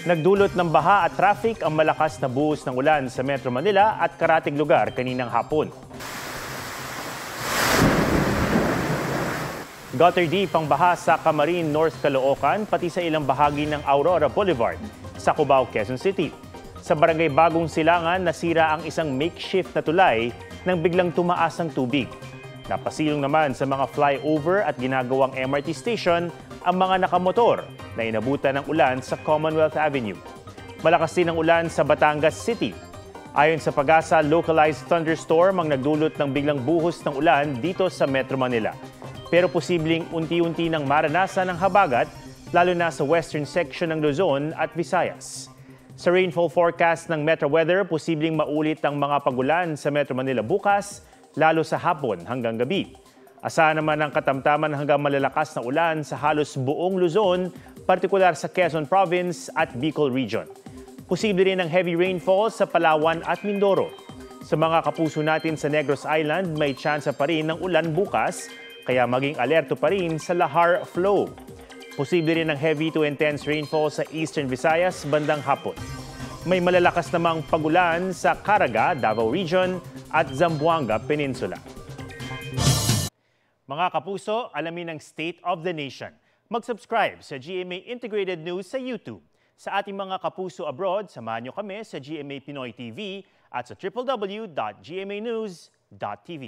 Nagdulot ng baha at traffic ang malakas na buhos ng ulan sa Metro Manila at karatig lugar kaninang hapon. Gutter deep ang baha sa Camarin, North Caloocan, pati sa ilang bahagi ng Aurora Boulevard sa Cubao, Quezon City. Sa barangay Bagong Silangan, nasira ang isang makeshift na tulay nang biglang tumaas ang tubig. Napasilong naman sa mga flyover at ginagawang MRT station ang mga nakamotor na inabutan ng ulan sa Commonwealth Avenue. Malakas din ang ulan sa Batangas City. Ayon sa Pag-asa, localized thunderstorm ang nagdulot ng biglang buhos ng ulan dito sa Metro Manila. Pero posibleng unti-unti nang maranasan ng habagat, lalo na sa western section ng Luzon at Visayas. Sa rainfall forecast ng Metro Weather, posibleng maulit ang mga pagulan sa Metro Manila bukas, lalo sa hapon hanggang gabi. Asahan naman ang katamtaman hanggang malalakas na ulan sa halos buong Luzon, partikular sa Quezon Province at Bicol Region. Posible rin ang heavy rainfall sa Palawan at Mindoro. Sa mga kapuso natin sa Negros Island, may tsansa pa rin ng ulan bukas, kaya maging alerto pa rin sa lahar flow. Posible rin ang heavy to intense rainfall sa Eastern Visayas bandang hapon. May malalakas namang pagulan sa Caraga, Davao Region at Zamboanga Peninsula. Mga kapuso, alamin ang State of the Nation. Mag-subscribe sa GMA Integrated News sa YouTube. Sa ating mga kapuso abroad, samahan niyo kami sa GMA Pinoy TV at sa www.gmanews.tv.